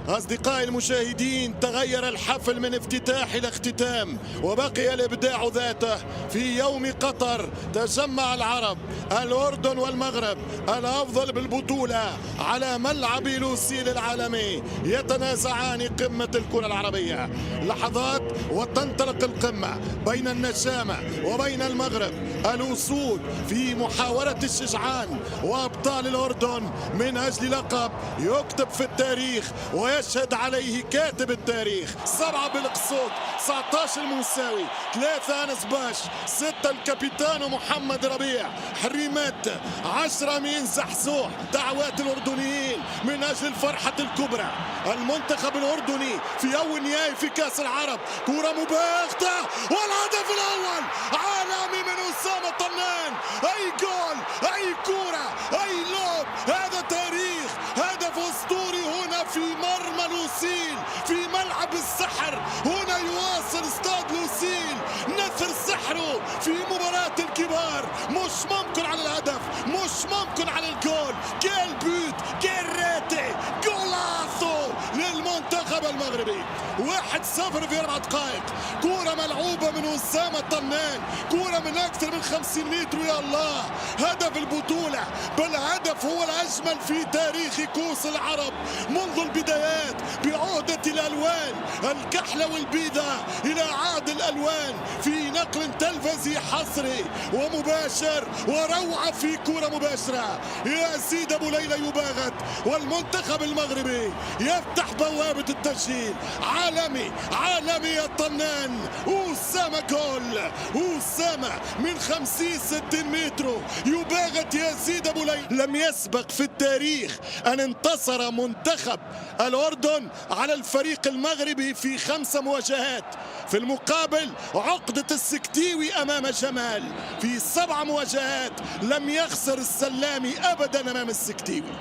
أصدقائي المشاهدين، تغير الحفل من افتتاح إلى اختتام، وبقي الإبداع ذاته. في يوم قطر تجمع العرب، الأردن والمغرب، الأفضل بالبطولة على ملعب لوسيل العالمي، يتنازعان قمة الكرة العربية. لحظات وتنطلق القمة بين النشامة وبين المغرب، الأسود في محاولة الشجعان، وأبطال الأردن من أجل لقب يكتب في التاريخ ويشهد عليه كاتب التاريخ. 7 بالقصود، 19 الموساوي، 3 أنس باش، 6 الكابيتان محمد ربيع، حريمات 10 من زحزوح. دعوات الأردنيين من أجل الفرحة الكبرى. المنتخب الأردني في أول نهائي في كأس العرب، كرة مباغتة والهدف الأول عالمي من أسامة طنان. أي جول، أي كرة، أي لوب، هذا تاريخ، هدف أسطوري هنا في مرمى لوسيل، في ملعب السحر. هنا يواصل استاد لوسيل نثر سحره في مباراة الكبار. مش ممكن على الهدف، مش ممكن على الجول. كيل بوت، كيل ريتي، جولاسو للمنتخب المغربي. 1-0 في 4 دقائق. كرة ملعوبة من أسامة طنان، كرة من أكثر من 50 متر. يا الله، هدف البطولة، بل هدف هو الأجمل في تاريخ كؤوس العرب منذ البدايات، بعودة الألوان الكحلة والبيضاء إلى عاد الألوان، في نقل تلفزي حصري ومباشر وروعة في كرة مباشرة. يزيد أبو ليلى يباغت، والمنتخب المغربي يفتح بوابة التسجيل. عالمي، عالمي يا طنان. أسامة جول، أسامة من 50-60 متر يباغت يزيد أبو ليلى. لم يسبق في التاريخ أن انتصر منتخب الأردن على الفريق المغربي في 5 مواجهات. في المقابل عقدة السكتيوي أمام جمال في 7 مواجهات لم يخسر السلامي أبدا أمام السكتيوي.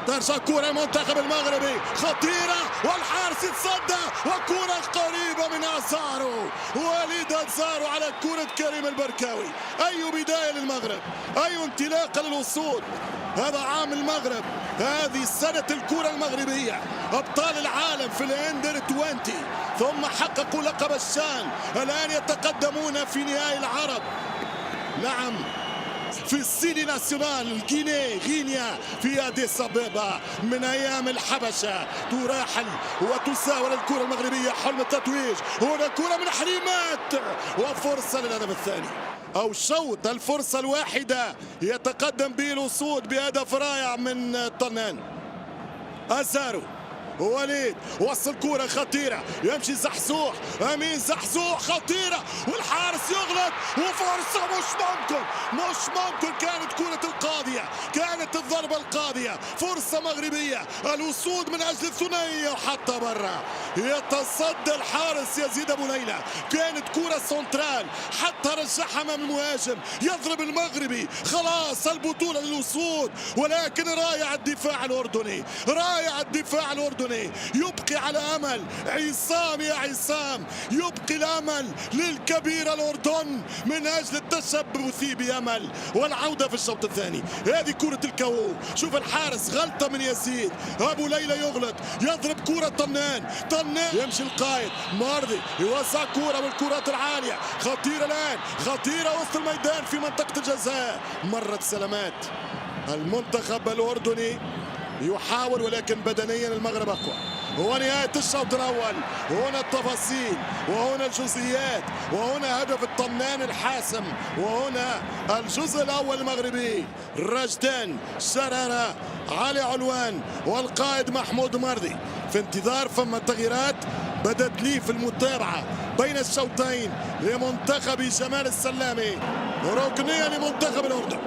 ترجع كرة المنتخب المغربي خطيرة، والحارس يتصدى، وكرة قريبة من أزارو، وليد أزارو على كرة كريم البركاوي. أي بداية للمغرب، أي انطلاقة للأسود. هذا عام المغرب، هذه سنة الكرة المغربية، أبطال العالم في الأندر 20، ثم حققوا لقب الشان. الآن يتقدمون في نهائي العرب. نعم، في السيدي ناسيونال غينيا في أديس أبابا من أيام الحبشة. تراحل وتساول الكرة المغربية حلم التتويج. هنا كرة من حريمات وفرصة للهدف الثاني، أو شوط الفرصة الواحدة يتقدم به الأسود بهدف رائع من طنان. أزارو، وليد وصل كرة خطيرة، يمشي زحزوح، أمين زحزوح خطيرة، والحارس يغلط، وفرصة مش ممكن كانت كرة القاضية، كانت الضربة القاضية. فرصة مغربية، الأسود من أجل الثنائية وحتى برا. يتصدى الحارس يزيد أبو ليلى، كانت كرة سنترال حتى رجعها أمام المهاجم. يضرب المغربي، خلاص البطولة للأسود، ولكن رائع الدفاع الأردني، رائع الدفاع الأردني. يبقي على أمل عصام، يا عصام، يبقي الأمل للكبير الأردن من أجل التشبث بأمل والعودة في الشوط الثاني. هذه كرة الكو، شوف الحارس، غلطة من يزيد أبو ليلى، يغلط، يضرب كرة طنان، يمشي القائد مرضي، يوزع كرة من الكرات العالية، خطيرة الآن، خطيرة وسط الميدان في منطقة الجزاء. مرت سلامات. المنتخب الأردني يحاول، ولكن بدنيا المغرب أقوى. هو نهاية الشوط الأول، وهنا التفاصيل، وهنا الجزئيات، وهنا هدف الطنان الحاسم، وهنا الجزء الأول المغربي. رشدان، شرارة، علي علوان، والقائد محمود مرضي في انتظار. فما تغييرات بدت لي في المتابعة بين الشوطين لمنتخب جمال السلامي، ركنية لمنتخب الأردن.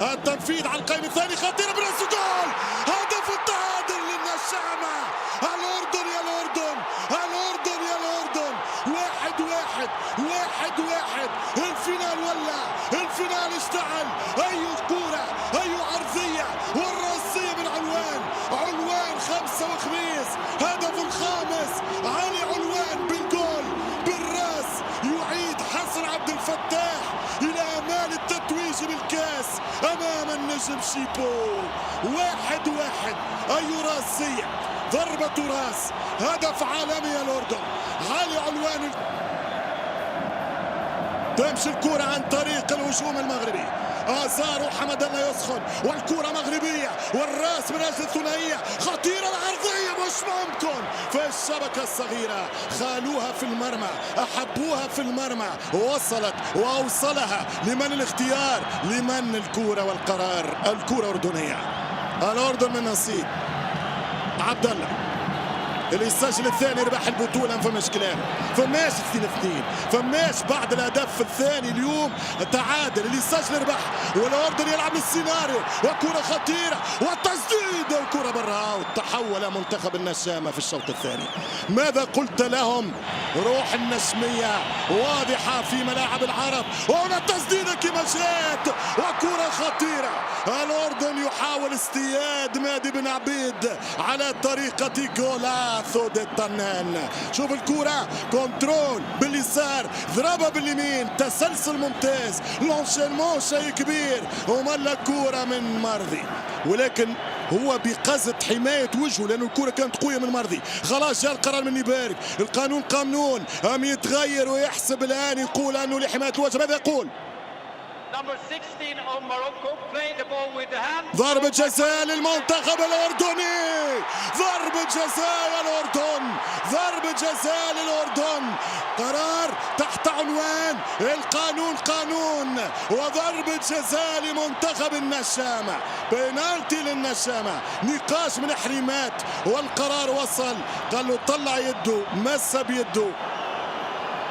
التنفيذ على القائم الثاني، خطيرة برأس جول، هدف التعادل للنشامة. الأردن يا الأردن، الأردن يا الأردن. 1-1، 1-1. الفينال ولع، الفينال اشتعل. أي كورة، أي عرضية، والرأسية من علوان، علوان 5 وخميس، هدف الخامس. علي علوان بالجول بالراس يعيد حسن عبد الفتاح إلى آمال التتويج بالكاس أمام النجوم. النجم شيبو. 1-1. أي راسية، ضربة راس، هدف عالمي الأردن. علي علوان تمشي الكرة عن طريق الهجوم المغربي. آزار وحمد الله يسخن والكرة مغربية والراس من أجل الثنائية خطيرة. العرضية مش ممكن في الشبكة الصغيرة، خالوها في المرمى، أحبوها في المرمى، وصلت وأوصلها. لمن الاختيار؟ لمن الكرة والقرار؟ الكرة أردنية، الأردن من نصيب عبد الله اللي يسجل الثاني يربح البطوله. ما فماش كلام، فماش 2-2، فماش بعد الهدف الثاني اليوم تعادل. اللي يسجل يربح، والاردن يلعب السيناريو وكره خطيره والتسديد وكره برا. وتحول منتخب النشامه في الشوط الثاني. ماذا قلت لهم؟ روح النشميه واضحه في ملاعب العرب. وهنا التسديده كما جات وكره خطيره. الاردن يحاول اصطياد مادي بن عبيد على طريقه جولا ثود الطنان. شوف الكرة، كنترول باليسار، ضربة باليمين، تسلسل ممتاز، لونشينمون شيء كبير. وملا كرة من مرضي، ولكن هو بقصد حماية وجهه لأنه الكرة كانت قوية من مرضي. خلاص جاء القرار من يبارك. القانون قانون، أم يتغير ويحسب الآن يقول أنه لحماية الوجه. ماذا يقول؟ ضربة جزاء للمنتخب الأردني، ضربة جزاء الأردن، ضربة جزاء للأردن. قرار تحت عنوان القانون قانون، وضربة جزاء لمنتخب النشامة، بينالتي للنشامة. نقاش من حريمات والقرار وصل. قال له طلع يده، مس بيده.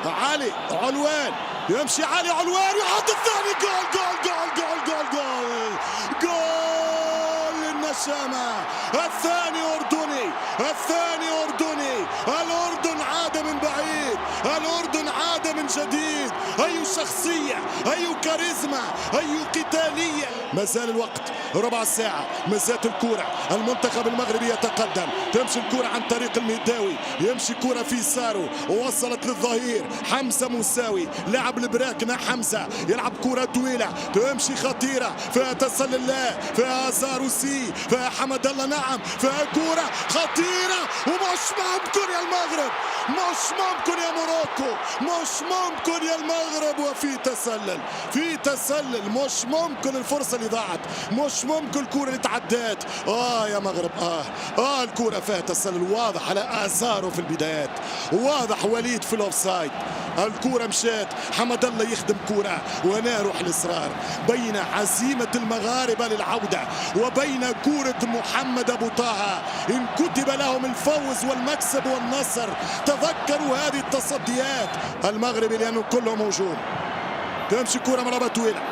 علي علوان يمشي، علي علوان يحط الثاني. جول جول جول جول جول جول جول للنشامة. الثاني أردني، الثاني أردني. الأردن عاد من بعيد، الأردن عاد من جديد. أي شخصية، أي كاريزما، أي قتالية. ما زال الوقت ربع ساعة، ما زالت الكرة. المنتخب المغربي يتقدم. تمشي الكرة عن طريق المهداوي، يمشي كرة في سارو ووصلت للظهير حمزة موساوي. لعب البراكنة حمزة، يلعب كرة طويلة تمشي خطيرة. فيها تسلل، فيها زاروسي، فيها حمد الله. نعم فيها كرة خطيرة. ومش ممكن يا المغرب، مش ممكن يا موروكو، مش ممكن يا المغرب. وفي تسلل، في تسلل، مش ممكن الفرصة اللي ضاعت، مش ممكن الكرة اللي تعدات. يا مغرب الكرة فيها تسلل واضح على آزارو في البدايات، واضح وليد في الاوفسايد. الكرة مشات، حمد الله يخدم كرة. وهنا روح الإصرار بين عزيمة المغاربة للعودة وبين كرة محمد أبو طه. إن كتب لهم الفوز والمكسب والنصر تذكروا هذه التصديات. المغربي لأنه كله موجود. تمشي كرة مرابة طويلة،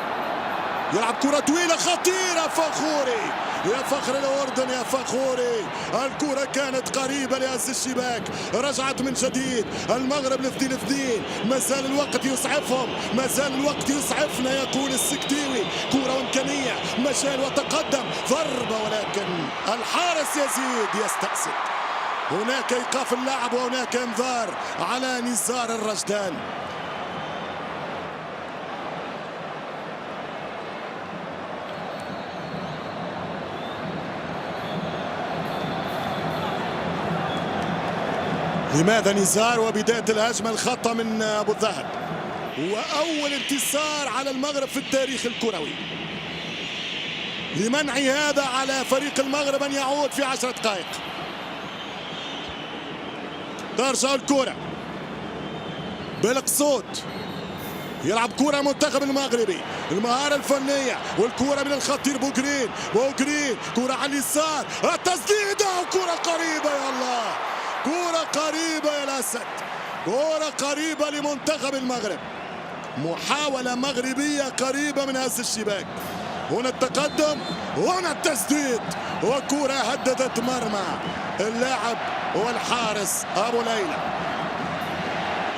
يلعب كرة طويلة خطيرة. فخوري يا فخر الأردن يا فخوري. الكرة كانت قريبة لهز الشباك، رجعت من جديد المغرب ل2-2. ما زال الوقت يسعفهم، ما زال الوقت يسعفنا يقول السكتيوي. كرة وإمكانية، مجال وتقدم، ضربة ولكن الحارس يزيد يستأسد. هناك إيقاف اللاعب وهناك انذار على نزار الرجدان. لماذا نزار؟ وبداية الهجمة الخطأ من أبو الذهب، وأول انتصار على المغرب في التاريخ الكروي. لمنع هذا على فريق المغرب أن يعود في 10 دقائق. ترجع الكرة بالقصود، يلعب كرة منتخب المغربي، المهارة الفنية والكرة من الخطير بوغرين. بوغرين كرة على اليسار، التسديدة وكرة قريبة. يا الله، كرة قريبة يا الأسد، كرة قريبة لمنتخب المغرب. محاولة مغربية قريبة من هز الشباك. هنا التقدم، هنا التسديد، وكرة هددت مرمى اللاعب والحارس أبو ليلى.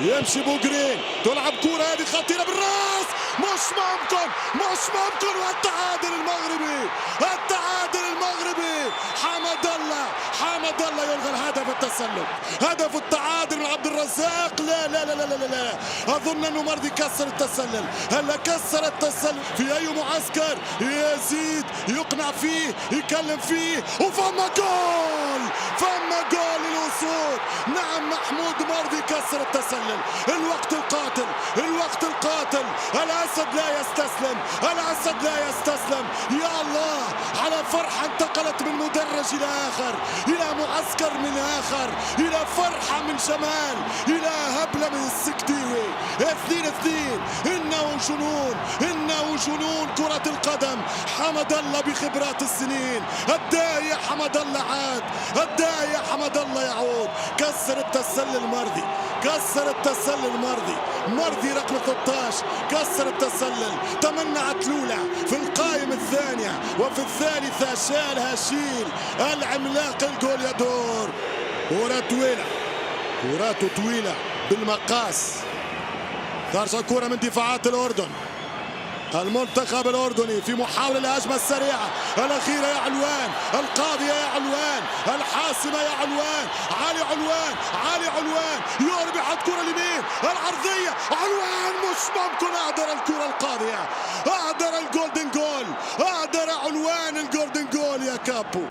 يمشي بوغرين، تلعب كرة هذه خطيرة بالراس. مش ممكن، مش ممكن. والتعادل المغربي، التعادل المغربي. حمد حمد الله يلغى الهدف التسلل، هدف التعادل من عبد الرزاق. لا لا لا لا لا, لا. اظن انه مرضي كسر التسلل. هلا كسر التسلل في اي معسكر يزيد يقنع فيه يكلم فيه وفما جول، فما جول للاسود. نعم محمود مرضي كسر التسلل. الوقت القاتل، الوقت القاتل. الاسد لا يستسلم، الاسد لا يستسلم. يا الله على فرحه انتقلت من مدرج الى اخر، الى معسكر من اخر، الى فرحه من شمال، الى هبله من السكتيوي. 2-2. انه جنون، انه جنون كرة القدم. حمد الله بخبرات السنين. الداعي يا حمد الله عاد، الداعي يا حمد الله يعود. كسر التسلل مرضي، كسر التسلل مرضي، مرضي رقم 13 كسر التسلل. تمنعت لولا في القائم الثانية وفي الثالثة شالها شيل العملاق. الجول يدور. كرة طويلة، كرة طويلة بالمقاس. خارجة كرة من دفاعات الأردن. المنتخب الأردني في محاولة للهجمة السريعة الأخيرة يا علوان، القاضية يا علوان، الحاسمة يا علوان. علي علوان، علي علوان يربح الكرة اليمين العرضية. علوان مش ممكن. أقدر الكرة القاضية، أقدر الجولدن جول، أقدر علوان الجولدن جول يا كابو.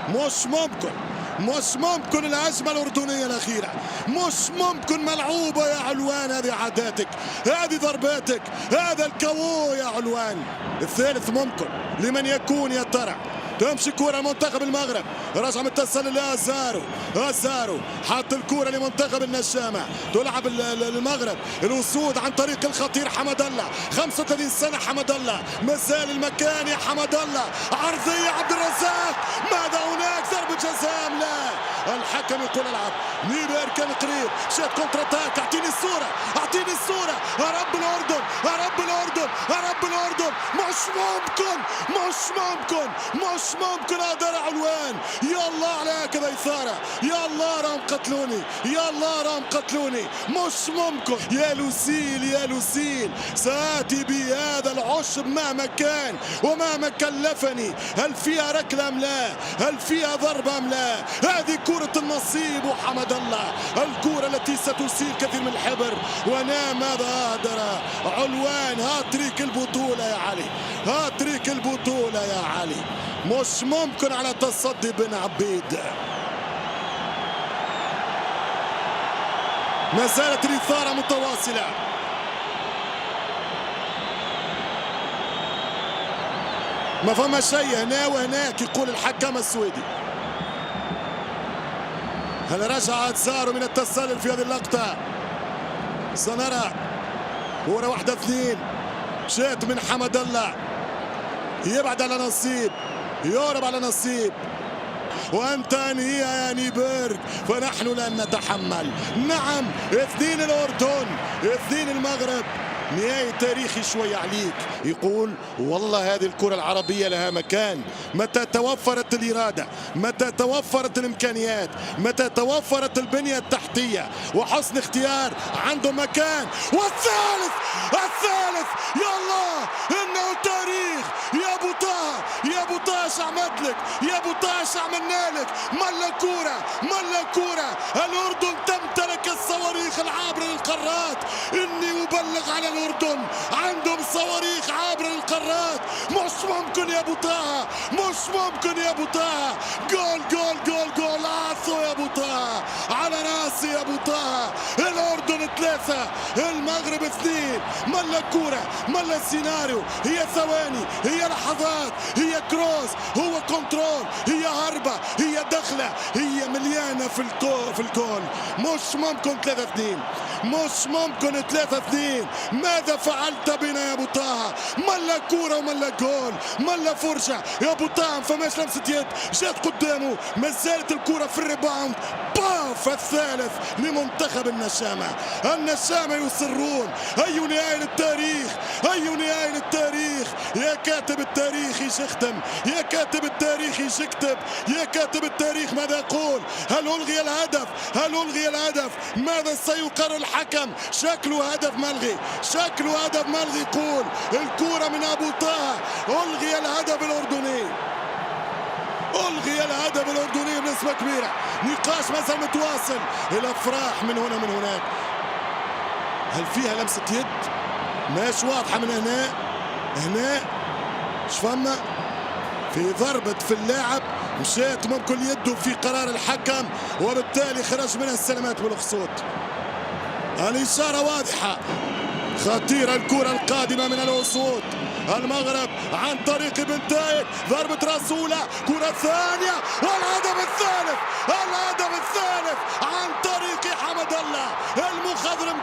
مش ممكن، مش ممكن. الهجمة الأردنية الأخيرة مش ممكن. ملعوبة يا علوان. هذه عاداتك، هذه ضرباتك، هذا الكوو يا علوان. الثالث ممكن لمن يكون يا ترى. تمشي كرة منتخب المغرب، رجع من التسلل لأزارو. أزارو حط الكرة لمنتخب النشامة. تلعب المغرب الأسود عن طريق الخطير حمد الله. 35 سنة حمد الله، مازال المكان يا حمد الله. عرضية عبد الرزاق. ماذا هناك؟ ضربة جزاء. لا، الحكم يقول العب. نيبير كان قريب، شات كونتر اتاك. اعطيني الصورة، اعطيني الصورة. هرب الأردن، هرب الأردن، هرب الأردن. مش ممكن، مش ممكن، مش ممكن. أقدر علوان. يا الله على هكذا إثارة. يا الله راهم قتلوني، يا الله راهم قتلوني. مش ممكن. يا لوسيل، يا لوسيل سآتي بهذا العشب مهما كان ومهما كلفني. هل فيها ركلة أم لا؟ هل فيها ضربة أم لا؟ هذه كرة النصيب وحمد الله، الكرة التي ستسيل كثير من الحبر. ونام ماذا أقدر علوان. هاتريك البطولة يا علي، هاتريك البطولة يا علي. مش ممكن على تصدي بن عبيد. ما زالت الإثارة متواصلة. ما فما شيء هنا وهناك يقول الحكم السويدي. هل رجع أزارو من التسلل في هذه اللقطة؟ سنرى. كرة 1-2 جات من حمد الله. يبعد على نصيب، يهرب على نصيب. وأنت أنهيها يا نيبيرغ، فنحن لن نتحمل. نعم 2 الأردن، 2 المغرب. نهاية تاريخي شوية عليك. يقول والله هذه الكرة العربية لها مكان متى توفرت الإرادة، متى توفرت الإمكانيات، متى توفرت البنية التحتية وحسن اختيار. عنده مكان. والثالث، الثالث. يا الله إنه تاريخ يا أبو طه، يا أبو طه. عملت لك يا أبو طه، عملنا لك. ملا كورة، ملا كورة. الأردن تمتلك الصواريخ العابرة للقارات. إني أبلغ على الأردن، عندهم صواريخ عابرة للقارات. مش ممكن يا أبو طه، مش ممكن يا أبو طه. جول جول جول جول. عاصو يا أبو طه، على راسي يا أبو طه. الأردن 3 المغرب 2. ملا كورة، ملا سيناريو. هي ثواني، هي لحظات، هي كروس، هو كنترول، هي هربة، هي دخلة، هي مليانة في الجول. مش ممكن 3-2، مش ممكن 3-2. ماذا فعلت بنا يا ابو طه؟ ملا كوره وملا جول، ملا فرجه يا ابو طه. ما فماش لمسه يد، جات قدامه، ما زالت الكوره في الريباوند. باف الثالث لمنتخب النشامه. النشامه يصرون. اي نهايه للتاريخ، اي نهايه للتاريخ. يا كاتب التاريخ يختم، يا كاتب التاريخ يكتب، يا كاتب التاريخ ماذا يقول؟ هل الغي الهدف؟ هل الغي الهدف؟ ماذا سيقرر الحكم؟ شكله هدف ملغي، شكله هدف ملغي. يقول الكرة من ابو طه. الغي الهدف الاردني، الغي الهدف. الهدف الأردني بنسبة كبيرة. نقاش ما زال متواصل، الأفراح من هنا من هناك. هل فيها لمسة يد؟ مش واضحة من هنا شفما في ضربة في اللاعب مشيت ممكن يده في قرار الحكم، وبالتالي خرج منها السلامات بالخصوص. الإشارة واضحة، خطيرة الكرة القادمة من الأسود المغرب عن طريق بن تايك، ضربة رسولة، كرة ثانية والهدف الثالث، الهدف الثالث عن طريق حمد الله. المخضرم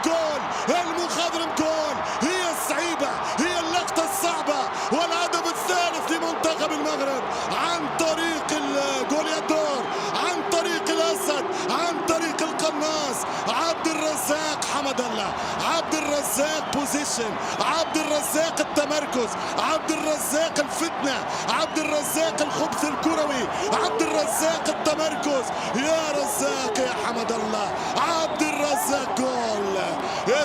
جول، هي الصعيبة، هي اللقطة الصعبة، والهدف الثالث لمنتخب المغرب عن طريق الجوليادور، عن طريق الأسد، عن طريق القناص عبد الرزاق حمد الله. عبد الرزاق بوزيشن، عبد الرزاق التمركز، عبد الرزاق الفتنة، عبد الرزاق الخبث الكروي، عبد الرزاق التمركز. يا رزاق يا حمد الله، عبد الرزاق جول.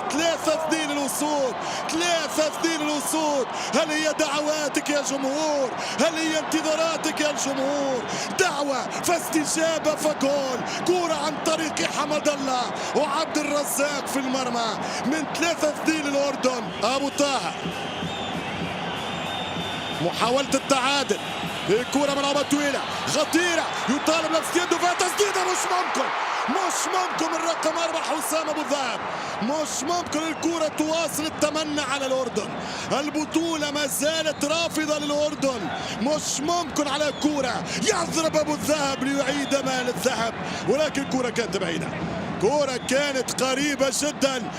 3-2 الأسود، 3-2 الأسود. هل هي دعواتك يا جمهور؟ هل هي انتظاراتك يا الجمهور؟ دعوة فاستجابة فجول. كرة عن طريق حمد الله وعبد الرزاق في المرمى من 3-2 الأردن. أبو طه محاولة التعادل، كرة ملعوبة طويلة خطيرة، يطالب لمس يده فيها تسديدة. مش ممكن الرقم 4 حسام أبو ذهب، مش ممكن الكرة تواصل التمنع على الأردن. البطولة ما زالت رافضة للأردن، مش ممكن على الكرة يضرب أبو الذهب ليعيد مال الذهب، ولكن الكرة كانت بعيدة، كرة كانت قريبة جدا